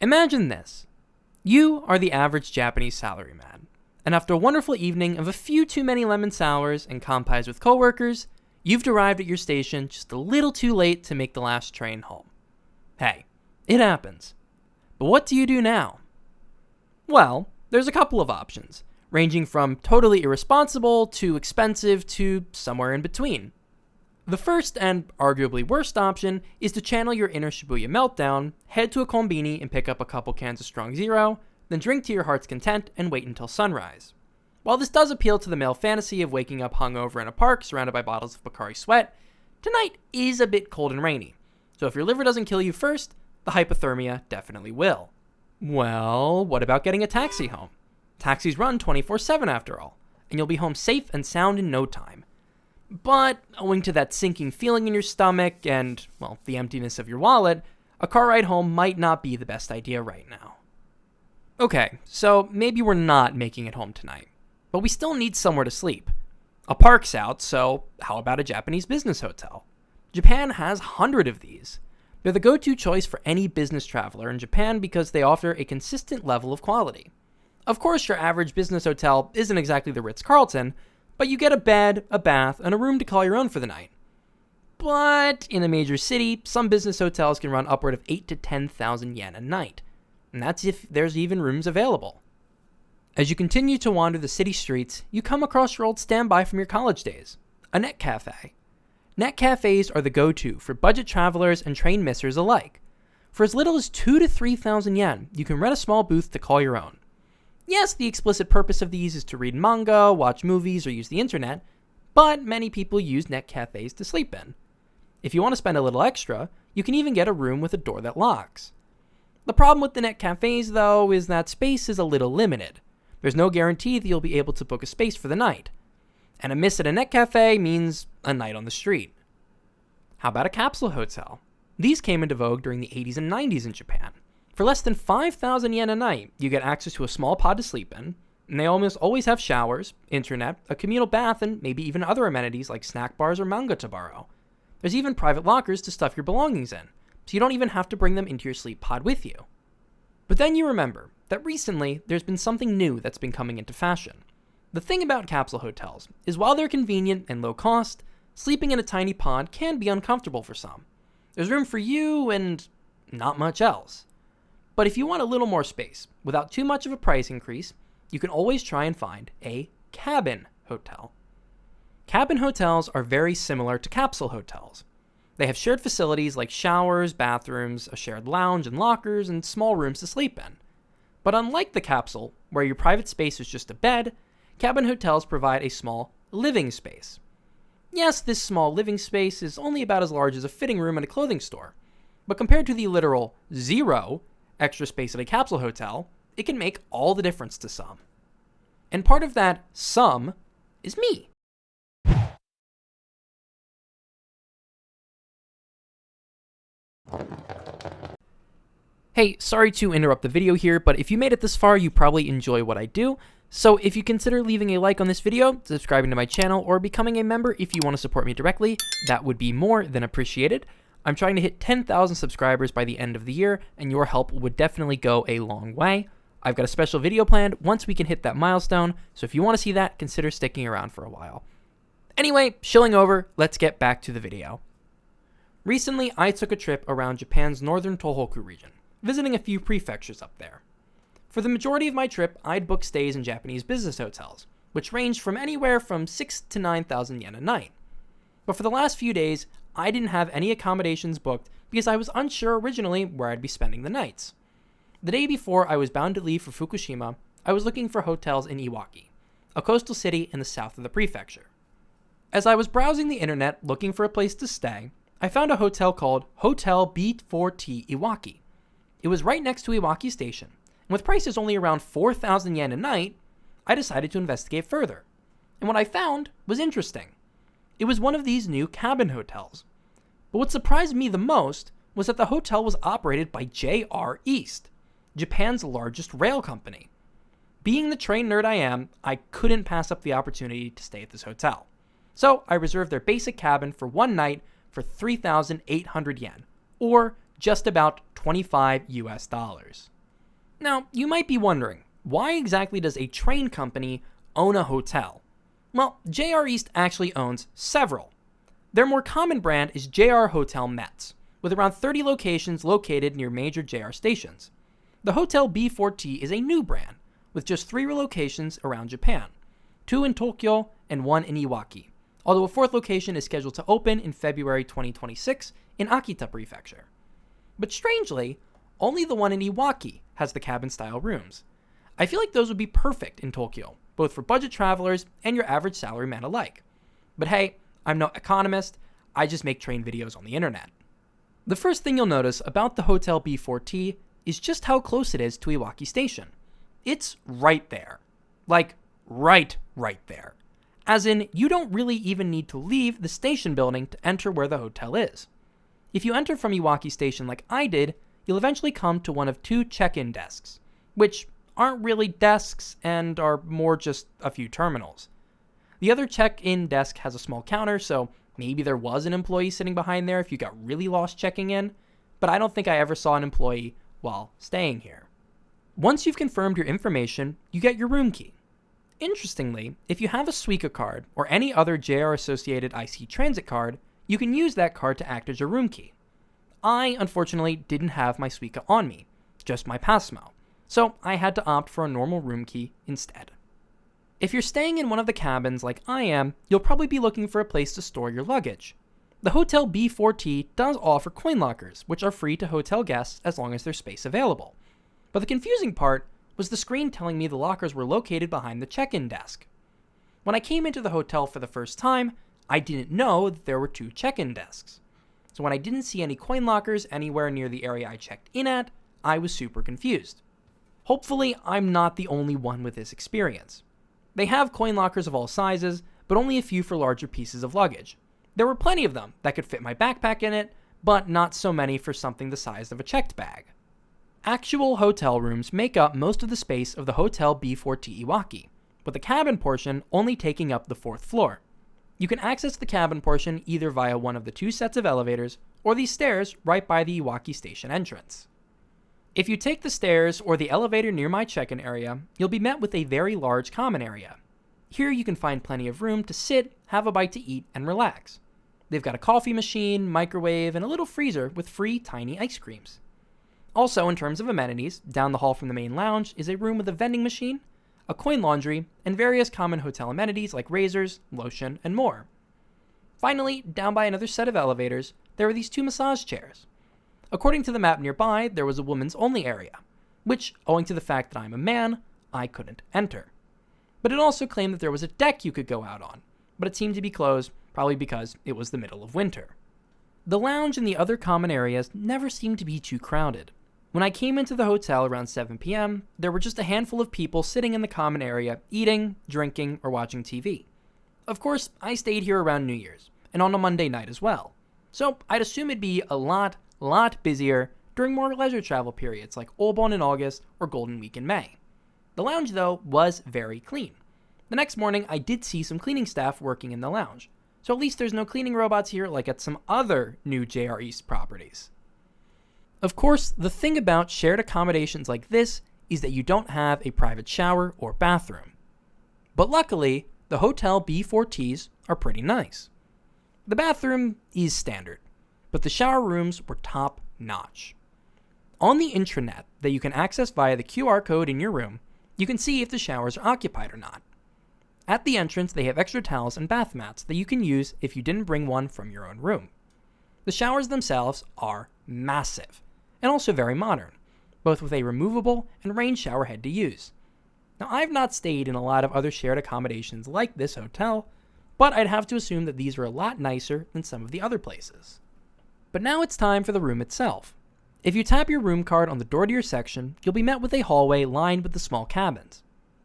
Imagine this. You are the average Japanese salaryman, and after a wonderful evening of a few too many lemon sours and kanpais with coworkers, you've arrived at your station just a little too late to make the last train home. Hey, it happens. But what do you do now? Well, there's a couple of options, ranging from totally irresponsible to expensive to somewhere in between. The first and arguably worst option is to channel your inner Shibuya meltdown, head to a konbini and pick up a couple cans of Strong Zero, then drink to your heart's content and wait until sunrise. While this does appeal to the male fantasy of waking up hungover in a park surrounded by bottles of Pocari Sweat, tonight is a bit cold and rainy, so if your liver doesn't kill you first, the hypothermia definitely will. Well, what about getting a taxi home? Taxis run 24/7 after all, and you'll be home safe and sound in no time. But, owing to that sinking feeling in your stomach and, well, the emptiness of your wallet, a car ride home might not be the best idea right now. Okay, so maybe we're not making it home tonight, but we still need somewhere to sleep. A park's out, so how about a Japanese business hotel? Japan has 100 of these. They're the go-to choice for any business traveler in Japan because they offer a consistent level of quality. Of course, your average business hotel isn't exactly the Ritz-Carlton, but you get a bed, a bath, and a room to call your own for the night. But in a major city, some business hotels can run upward of 8,000 to 10,000 yen a night, and that's if there's even rooms available. As you continue to wander the city streets, you come across your old standby from your college days, a net cafe. Net cafes are the go-to for budget travelers and train missers alike. For as little as 2,000 to 3,000 yen, you can rent a small booth to call your own. Yes, the explicit purpose of these is to read manga, watch movies, or use the internet, but many people use net cafes to sleep in. If you want to spend a little extra, you can even get a room with a door that locks. The problem with the net cafes, though, is that space is a little limited. There's no guarantee that you'll be able to book a space for the night. And a miss at a net cafe means a night on the street. How about a capsule hotel? These came into vogue during the 80s and 90s in Japan. For less than 5,000 yen a night, you get access to a small pod to sleep in, and they almost always have showers, internet, a communal bath, and maybe even other amenities like snack bars or manga to borrow. There's even private lockers to stuff your belongings in, so you don't even have to bring them into your sleep pod with you. But then you remember that recently there's been something new that's been coming into fashion. The thing about capsule hotels is while they're convenient and low cost, sleeping in a tiny pod can be uncomfortable for some. There's room for you and not much else. But if you want a little more space, without too much of a price increase, you can always try and find a cabin hotel. Cabin hotels are very similar to capsule hotels. They have shared facilities like showers, bathrooms, a shared lounge and lockers, and small rooms to sleep in. But unlike the capsule, where your private space is just a bed, cabin hotels provide a small living space. Yes, this small living space is only about as large as a fitting room at a clothing store, but compared to the literal 0 extra space at a capsule hotel, it can make all the difference to some. And part of that some is me. Hey, sorry to interrupt the video here, but if you made it this far, you probably enjoy what I do. So if you consider leaving a like on this video, subscribing to my channel, or becoming a member if you want to support me directly, that would be more than appreciated. I'm trying to hit 10,000 subscribers by the end of the year, and your help would definitely go a long way. I've got a special video planned once we can hit that milestone, so if you want to see that, consider sticking around for a while. Anyway, shilling over, let's get back to the video. Recently, I took a trip around Japan's northern Tohoku region, visiting a few prefectures up there. For the majority of my trip, I'd booked stays in Japanese business hotels, which ranged from anywhere from 6,000 to 9,000 yen a night. But for the last few days, I didn't have any accommodations booked because I was unsure originally where I'd be spending the nights. The day before I was bound to leave for Fukushima, I was looking for hotels in Iwaki, a coastal city in the south of the prefecture. As I was browsing the internet looking for a place to stay, I found a hotel called Hotel B4T Iwaki. It was right next to Iwaki Station, and with prices only around 4,000 yen a night, I decided to investigate further. And what I found was interesting. It was one of these new cabin hotels. But what surprised me the most was that the hotel was operated by JR East, Japan's largest rail company. Being the train nerd I am, I couldn't pass up the opportunity to stay at this hotel. So I reserved their basic cabin for one night for 3,800 yen, or just about $25 US. Now, you might be wondering, why exactly does a train company own a hotel? Well, JR East actually owns several. Their more common brand is JR Hotel Metz, with around 30 locations located near major JR stations. The Hotel B4T is a new brand, with just 3 locations around Japan, 2 in Tokyo and 1 in Iwaki, although a 4th location is scheduled to open in February 2026 in Akita Prefecture. But strangely, only the one in Iwaki has the cabin-style rooms. I feel like those would be perfect in Tokyo, both for budget travelers and your average salaryman alike. But hey, I'm no economist, I just make train videos on the internet. The first thing you'll notice about the Hotel B4T is just how close it is to Iwaki Station. It's right there. Like, right there. As in, you don't really even need to leave the station building to enter where the hotel is. If you enter from Iwaki Station like I did, you'll eventually come to one of 2 check-in desks, which aren't really desks and are more just a few terminals. The other check-in desk has a small counter, so maybe there was an employee sitting behind there if you got really lost checking in, but I don't think I ever saw an employee while staying here. Once you've confirmed your information, you get your room key. Interestingly, if you have a Suica card or any other JR-associated IC Transit card, you can use that card to act as your room key. I, unfortunately, didn't have my Suica on me, just my Passmo, so I had to opt for a normal room key instead. If you're staying in one of the cabins like I am, you'll probably be looking for a place to store your luggage. The Hotel B4T does offer coin lockers, which are free to hotel guests as long as there's space available. But the confusing part was the screen telling me the lockers were located behind the check-in desk. When I came into the hotel for the first time, I didn't know that there were 2 check-in desks. So when I didn't see any coin lockers anywhere near the area I checked in at, I was super confused. Hopefully, I'm not the only one with this experience. They have coin lockers of all sizes, but only a few for larger pieces of luggage. There were plenty of them that could fit my backpack in it, but not so many for something the size of a checked bag. Actual hotel rooms make up most of the space of the Hotel B4T Iwaki, with the cabin portion only taking up the 4th floor. You can access the cabin portion either via one of the 2 sets of elevators or these stairs right by the Iwaki Station entrance. If you take the stairs or the elevator near my check-in area, you'll be met with a very large common area. Here you can find plenty of room to sit, have a bite to eat, and relax. They've got a coffee machine, microwave, and a little freezer with free tiny ice creams. Also, in terms of amenities, down the hall from the main lounge is a room with a vending machine, a coin laundry, and various common hotel amenities like razors, lotion, and more. Finally, down by another set of elevators, there are these 2 massage chairs. According to the map nearby, there was a women's only area, which, owing to the fact that I'm a man, I couldn't enter. But it also claimed that there was a deck you could go out on, but it seemed to be closed, probably because it was the middle of winter. The lounge and the other common areas never seemed to be too crowded. When I came into the hotel around 7 p.m., there were just a handful of people sitting in the common area, eating, drinking, or watching TV. Of course, I stayed here around New Year's, and on a Monday night as well. So I'd assume it'd be a lot busier during more leisure travel periods like Obon in August or Golden Week in May. The lounge, though, was very clean. The next morning, I did see some cleaning staff working in the lounge, so at least there's no cleaning robots here like at some other new JR East properties. Of course, the thing about shared accommodations like this is that you don't have a private shower or bathroom. But luckily, the Hotel B4Ts are pretty nice. The bathroom is standard, but the shower rooms were top-notch. On the intranet that you can access via the QR code in your room, you can see if the showers are occupied or not. At the entrance, they have extra towels and bath mats that you can use if you didn't bring one from your own room. The showers themselves are massive, and also very modern, both with a removable and rain shower head to use. Now, I've not stayed in a lot of other shared accommodations like this hotel, but I'd have to assume that these are a lot nicer than some of the other places. But now it's time for the room itself. If you tap your room card on the door to your section, you'll be met with a hallway lined with the small cabins.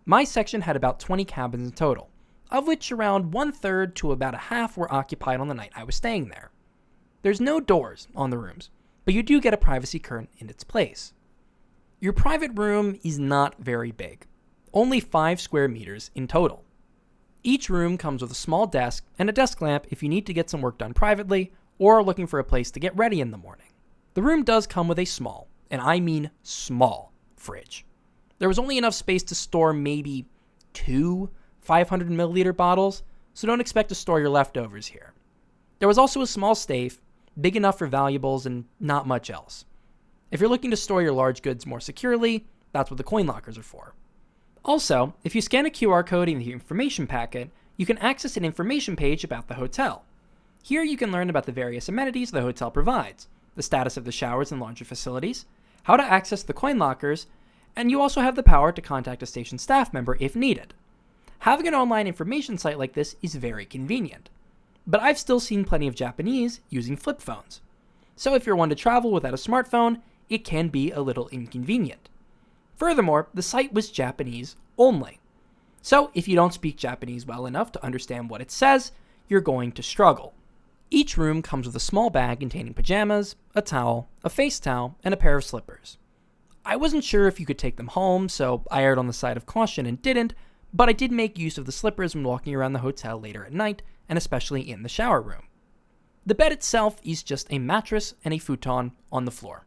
My section had about 20 cabins in total, of which around 1/3 to about a half were occupied on the night I was staying there. There's no doors on the rooms, but you do get a privacy curtain in its place. Your private room is not very big, only 5 square meters in total. Each room comes with a small desk and a desk lamp if you need to get some work done privately or are looking for a place to get ready in the morning. The room does come with a small, and I mean small, fridge. There was only enough space to store maybe 2 500 milliliter bottles, so don't expect to store your leftovers here. There was also a small safe, big enough for valuables and not much else. If you're looking to store your large goods more securely, that's what the coin lockers are for. Also, if you scan a QR code in the information packet, you can access an information page about the hotel. Here you can learn about the various amenities the hotel provides, the status of the showers and laundry facilities, how to access the coin lockers, and you also have the power to contact a station staff member if needed. Having an online information site like this is very convenient. But I've still seen plenty of Japanese using flip phones. So if you're one to travel without a smartphone, it can be a little inconvenient. Furthermore, the site was Japanese only. So if you don't speak Japanese well enough to understand what it says, you're going to struggle. Each room comes with a small bag containing pajamas, a towel, a face towel, and a pair of slippers. I wasn't sure if you could take them home, so I erred on the side of caution and didn't, but I did make use of the slippers when walking around the hotel later at night, and especially in the shower room. The bed itself is just a mattress and a futon on the floor.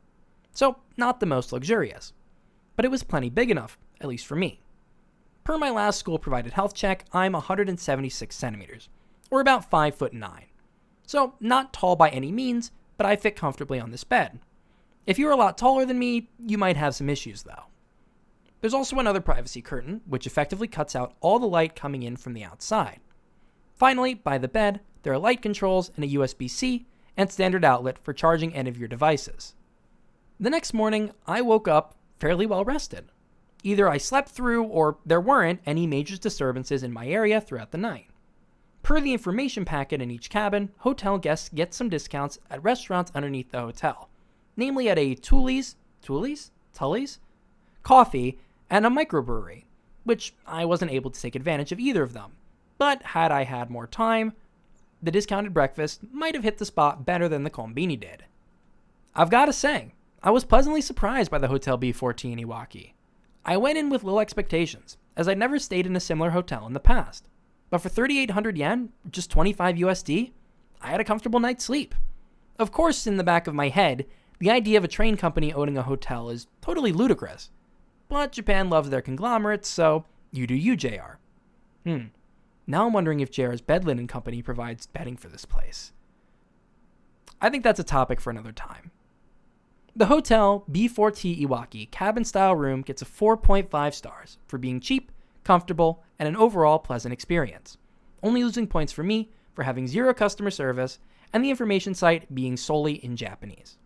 So, not the most luxurious. But it was plenty big enough, at least for me. Per my last school-provided health check, I'm 176 centimeters, or about 5'9". So, not tall by any means, but I fit comfortably on this bed. If you're a lot taller than me, you might have some issues though. There's also another privacy curtain, which effectively cuts out all the light coming in from the outside. Finally, by the bed, there are light controls and a USB-C and standard outlet for charging any of your devices. The next morning, I woke up fairly well rested. Either I slept through or there weren't any major disturbances in my area throughout the night. Per the information packet in each cabin, hotel guests get some discounts at restaurants underneath the hotel, namely at a Tully's Coffee, and a microbrewery, which I wasn't able to take advantage of either of them. But had I had more time, the discounted breakfast might have hit the spot better than the Konbini did. I've got to say, I was pleasantly surprised by the Hotel B14 in Iwaki. I went in with little expectations, as I'd never stayed in a similar hotel in the past. But for 3,800 yen, just 25 USD, I had a comfortable night's sleep. Of course, in the back of my head, the idea of a train company owning a hotel is totally ludicrous. But Japan loves their conglomerates, so you do you, JR. Now I'm wondering if JR's Bed Linen Company provides bedding for this place. I think that's a topic for another time. The Hotel B4T Iwaki cabin-style room gets a 4.5 stars for being cheap, comfortable, and an overall pleasant experience, only losing points for me for having zero customer service and the information site being solely in Japanese.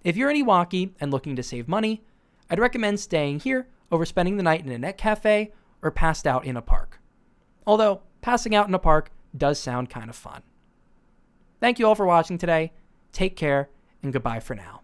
If you're in Iwaki and looking to save money, I'd recommend staying here over spending the night in a net cafe or passed out in a park. Although, passing out in a park does sound kind of fun. Thank you all for watching today. Take care, and goodbye for now.